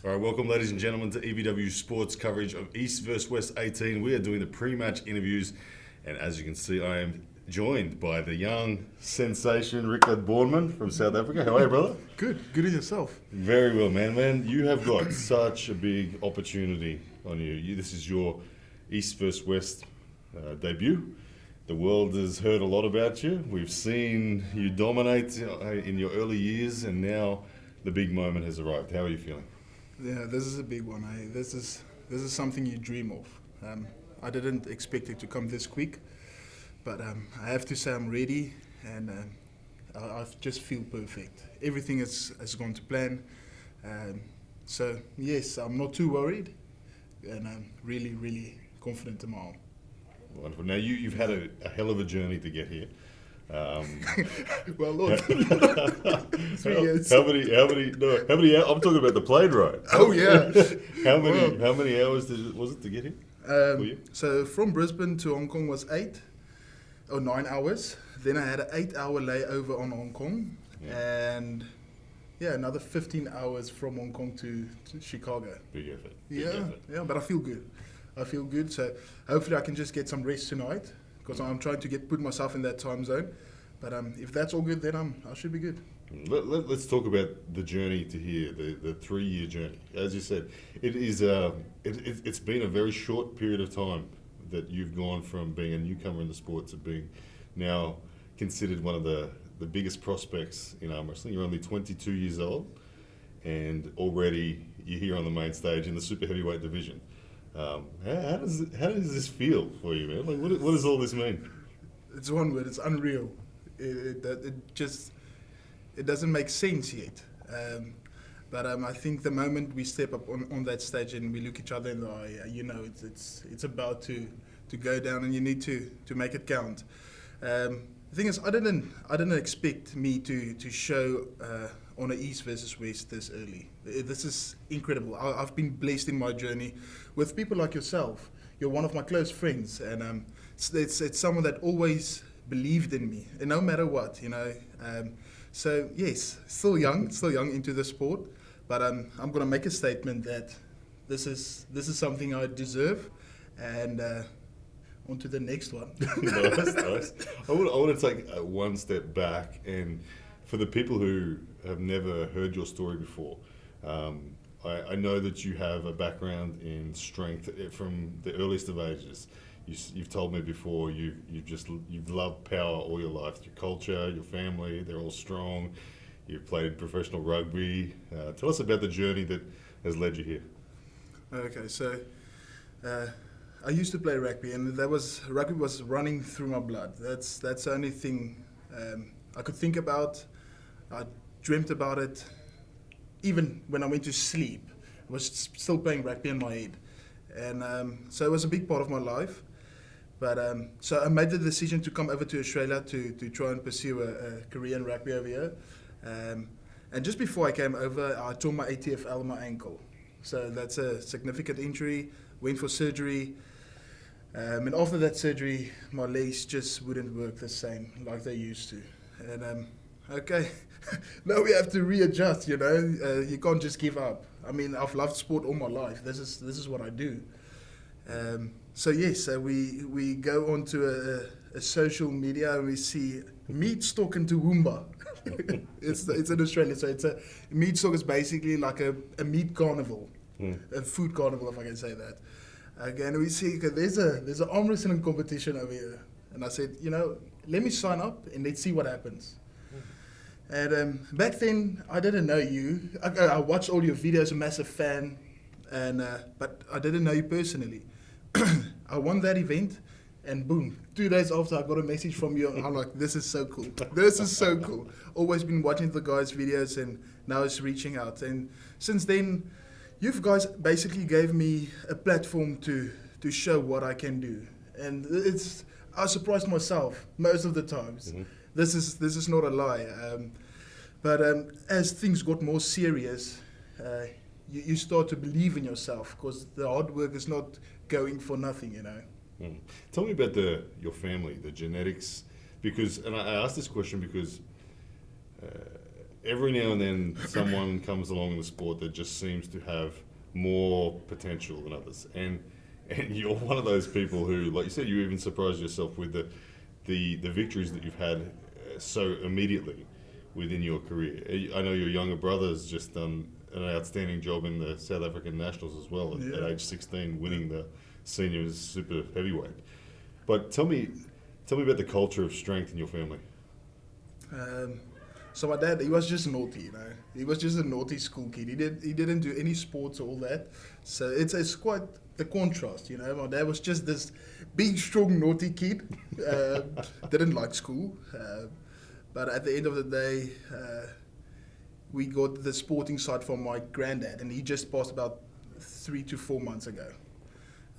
All right, welcome, ladies and gentlemen, to EVW Sports coverage of East vs West 18. We are doing the pre-match interviews, and as you can see, I am joined by the young sensation Riekerd Bornman from South Africa. How are you, brother? Good in yourself. Very well, man. Man, you have got such a big opportunity on you. This is your East vs West debut. The world has heard a lot about you. We've seen you dominate in your early years, and now the big moment has arrived. How are you feeling? Yeah, this is a big one. This is something you dream of. I didn't expect it to come this quick, but I have to say I'm ready, and I just feel perfect. Everything has gone to plan. So yes, I'm not too worried, and I'm really confident tomorrow. Wonderful. Now you've had a hell of a journey to get here. Well, look, 3 years. How many? I'm talking about the plane ride. Oh yeah. How many? Well, How many hours was it to get here? For you? So from Brisbane to Hong Kong was 9 hours. Then I had an 8-hour layover on Hong Kong, and another 15 hours from Hong Kong to Chicago. Big effort. Big effort. Yeah, but I feel good. So hopefully I can just get some rest tonight, because I'm trying to put myself in that time zone. But if that's all good, then I should be good. Let's talk about the journey to here, the 3-year journey. As you said, it's been a very short period of time that you've gone from being a newcomer in the sport to being now considered one of the biggest prospects in arm wrestling. You're only 22 years old, and already you're here on the main stage in the super heavyweight division. How does this feel for you, man? Like, what does all this mean? It's one word. It's unreal. It doesn't make sense yet. But I think the moment we step up on that stage and we look each other in the eye, it's about to go down, and you need to make it count. The thing is, I didn't expect me to show on an East versus West this early. This is incredible. I've been blessed in my journey with people like yourself. You're one of my close friends, and it's someone that always believed in me, and no matter what, So yes, still young into the sport, but I'm going to make a statement that this is something I deserve, and on to the next one. Nice. I want to take one step back, and for the people who have never heard your story before, I know that you have a background in strength from the earliest of ages. You've told me before you've loved power all your life. Your culture, your family, they're all strong. You've played professional rugby. Tell us about the journey that has led you here. Okay, so I used to play rugby, and rugby was running through my blood. That's the only thing I could think about. I dreamt about it. Even when I went to sleep, I was still playing rugby in my head. And so it was a big part of my life. But so I made the decision to come over to Australia to try and pursue a career in rugby over here. And just before I came over, I tore my ATFL in my ankle. So that's a significant injury. Went for surgery. And after that surgery, my legs just wouldn't work the same like they used to. And okay, now we have to readjust. You can't just give up. I mean, I've loved sport all my life. This is what I do. So yes, we go onto a social media, and we see meat stock in Toowoomba. it's in Australia, so it's a meat stock is basically like a meat carnival, a food carnival, if I can say that. Again, we see there's an arm wrestling competition over here, and I said, let me sign up and let's see what happens. And back then, I didn't know you. I watched all your videos, a massive fan, and but I didn't know you personally. I won that event, and boom, 2 days after I got a message from you. I'm like, this is so cool. This is so cool. Always been watching the guys' videos, and now it's reaching out. And since then, you guys basically gave me a platform to show what I can do. And I surprised myself most of the times. Mm-hmm. This is not a lie. But as things got more serious, you start to believe in yourself, because the hard work is not going for nothing, Tell me about your family, the genetics, and I asked this question because every now and then someone comes along in the sport that just seems to have more potential than others, and you're one of those people who, like you said, you even surprised yourself with the victories that you've had so immediately within your career. I know your younger brother's just done an outstanding job in the South African Nationals as well at age 16, winning the seniors super heavyweight. But tell me about the culture of strength in your family. So my dad, he was just naughty, He was just a naughty school kid. He didn't do any sports or all that. So it's quite the contrast, My dad was just this big, strong, naughty kid. Didn't like school. But at the end of the day, we got the sporting side from my granddad, and he just passed about 3 to 4 months ago.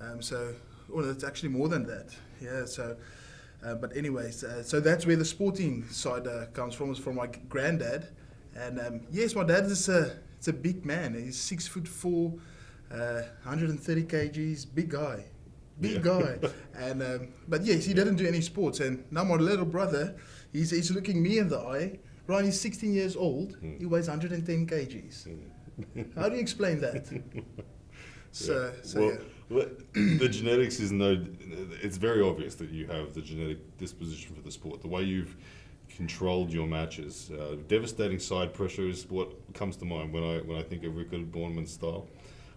It's actually more than that. Yeah, so... but anyways, so that's where the sporting side comes from, is from my granddad. And yes, my dad is a big man. He's 6'4", 130 kgs, big guy. And but yes, he didn't do any sports. And now my little brother, he's looking me in the eye. Ryan, he's 16 years old. He weighs 110 kgs. How do you explain that? Well, the genetics is it's very obvious that you have the genetic disposition for the sport. The way you've controlled your matches, devastating side pressure is what comes to mind when I think of Riekerd Bornman style.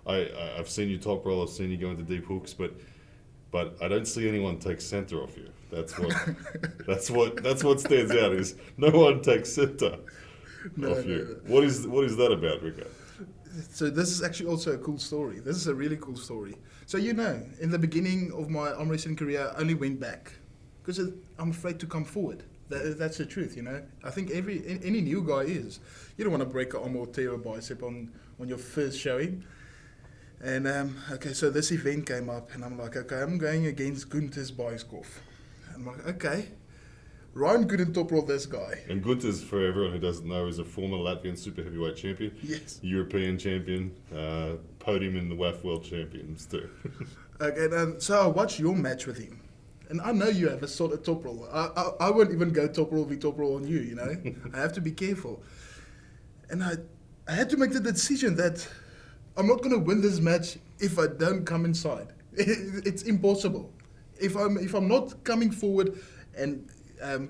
I've seen you top roll, I've seen you go into deep hooks, but I don't see anyone take center off you. That's what stands out, is no one takes center off you. No. What is that about, Riekerd? So this is actually also a cool story. This is a really cool story. So in the beginning of my arm wrestling career, I only went back because I'm afraid to come forward. That's the truth, I think any new guy is. You don't want to break an arm or tear a bicep on your first showing. And so this event came up, and I'm like, okay, I'm going against Gunther's Baiskov. I'm like, okay. Ryan couldn't top roll this guy. And Gunther's, for everyone who doesn't know, is a former Latvian super heavyweight champion. Yes. European champion, podium in the WAF World Champions too. Okay, so I watched your match with him. And I know you have a solid top roll. I won't even go top roll on you, I have to be careful. And I had to make the decision that I'm not going to win this match if I don't come inside. It's impossible. If I'm not coming forward and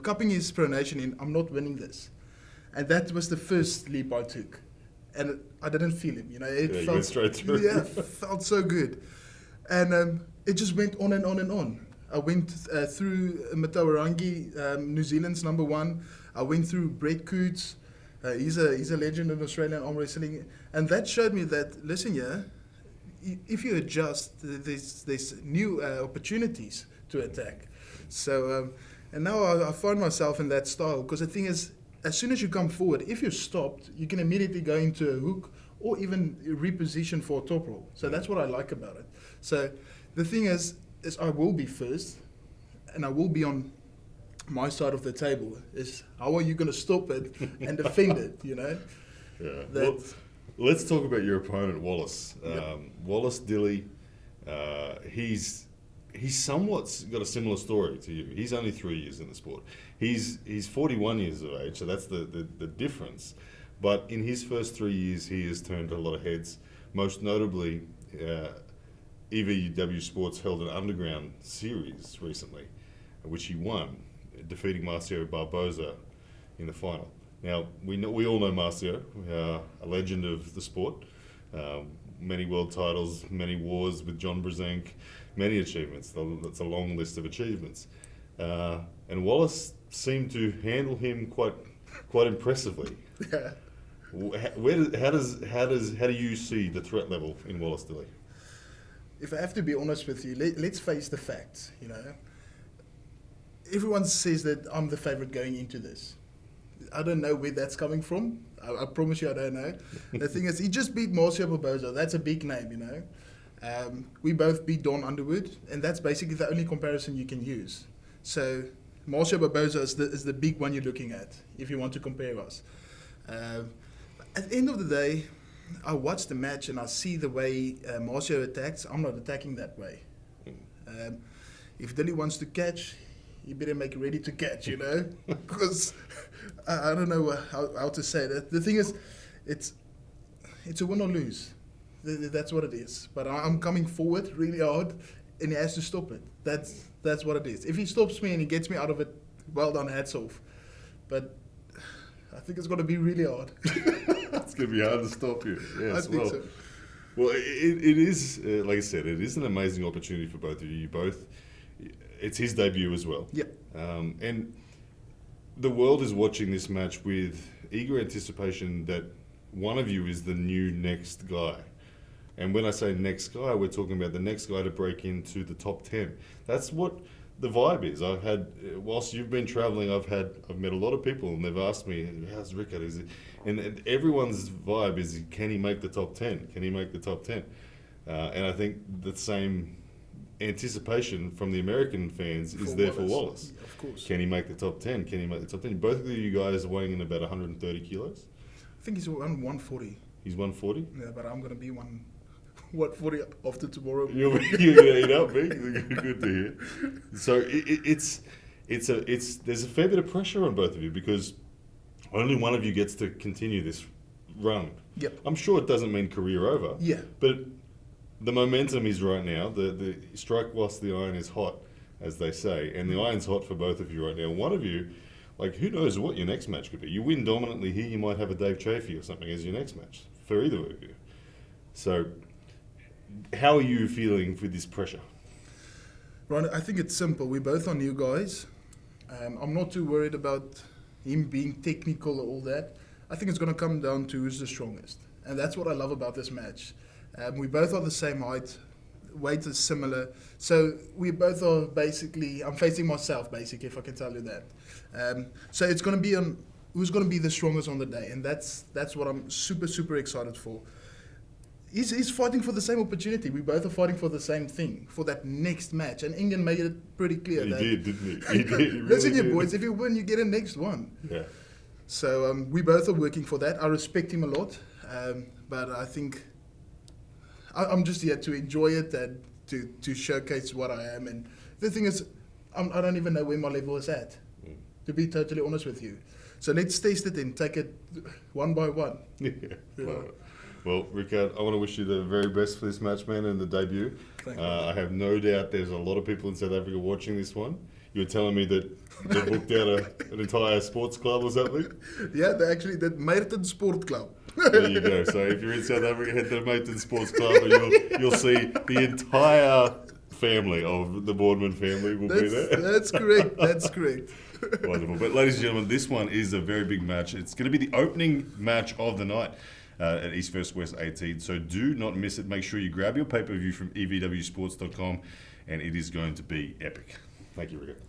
cupping his pronation in, I'm not winning this. And that was the first leap I took. And I didn't feel him, It felt went straight through. Yeah, felt so good. And it just went on and on and on. I went through Matawarangi, New Zealand's number 1. I went through Brett Coots. He's a legend in Australian arm wrestling. And that showed me that, listen, if you adjust, there's new opportunities to attack. So, and now I find myself in that style, because the thing is, as soon as you come forward, if you're stopped, you can immediately go into a hook or even reposition for a top roll. So that's what I like about it. So the thing is I will be first, and I will be on my side of the table. Is how are you going to stop it and defend it, Yeah. Well, let's talk about your opponent, Wallace. Yep. Wallace Dilly, he's somewhat got a similar story to you. He's only 3 years in the sport. He's 41 years of age, so that's the difference. But in his first 3 years, he has turned a lot of heads. Most notably, EVW Sports held an underground series recently, which he won, defeating Marcio Barboza in the final. Now, we all know Marcio, a legend of the sport. Many world titles, many wars with John Brzenk, many achievements. That's a long list of achievements. And Wallace seemed to handle him quite impressively. Yeah. How do you see the threat level in Wallace Dilly? If I have to be honest with you, let's face the facts, Everyone says that I'm the favorite going into this. I don't know where that's coming from. I promise you I don't know. The thing is, he just beat Marcio Barboza. That's a big name, We both beat Don Underwood, and that's basically the only comparison you can use. So Marcio Barboza is the big one you're looking at if you want to compare us. At the end of the day, I watch the match and I see the way Marcio attacks. I'm not attacking that way. If Dilly wants to catch, you better make ready to catch, you know, because I don't know how to say that. The thing is, it's a win or lose. That's what it is. But I'm coming forward really hard, and he has to stop it. That's what it is. If he stops me and he gets me out of it, well done, hats off. But I think it's going to be really hard. It's going to be hard to stop you. Yes, I think so. Well, it is, like I said, it is an amazing opportunity for both of you. It's his debut as well. Yep. And the world is watching this match with eager anticipation that one of you is the new next guy. And when I say next guy, we're talking about the next guy to break into the top 10. That's what the vibe is. I've had, whilst you've been traveling, I've met a lot of people, and they've asked me, how's Riekerd? Is it? And everyone's vibe is, can he make the top 10? Can he make the top 10? And I think the same anticipation from the American fans is there for Wallace. Yeah, of course. Can he make the top 10? Can he make the top 10? Both of you guys are weighing in about 130 kilos. I think he's 140. He's 140? Yeah, but I'm going to be 140 after tomorrow. You're going to eat up, me. Good to hear. So there's a fair bit of pressure on both of you because only one of you gets to continue this run. Yep. I'm sure it doesn't mean career over. Yeah. But the momentum is right now. The strike whilst the iron is hot, as they say, and the iron's hot for both of you right now. One of you, like, who knows what your next match could be? You win dominantly here, you might have a Dave Chafee or something as your next match for either of you. So, how are you feeling with this pressure? Ron, I think it's simple. We both are new guys. I'm not too worried about him being technical or all that. I think it's going to come down to who's the strongest. And that's what I love about this match. We both are the same height. Weight is similar. So we both are basically, I'm facing myself basically, if I can tell you that. So it's going to be on who's going to be the strongest on the day. And that's what I'm super, super excited for. He's fighting for the same opportunity. We both are fighting for the same thing, for that next match. And England made it pretty clear. He that did, didn't he? He did. He really listen here, did. boys, if you win, you get a next one. Yeah. So we both are working for that. I respect him a lot. But I think I'm just here to enjoy it and to showcase what I am. And the thing is, I don't even know where my level is at, to be totally honest with you. So let's taste it and take it one by one. Yeah. Well, Riekerd, I want to wish you the very best for this match, man, and the debut. Thank you. I have no doubt there's a lot of people in South Africa watching this one. You were telling me that they booked out an entire sports club or something? Yeah, they actually did Meerton Sport Club. There you go. So if you're in South Africa, head to the Meerton Sports Club and you'll see the entire family of the Bornman family will be there. That's correct. That's correct. Wonderful. But ladies and gentlemen, this one is a very big match. It's going to be the opening match of the night at East vs West 18. So do not miss it. Make sure you grab your pay-per-view from evwsports.com, and it is going to be epic. Thank you, Riekerd.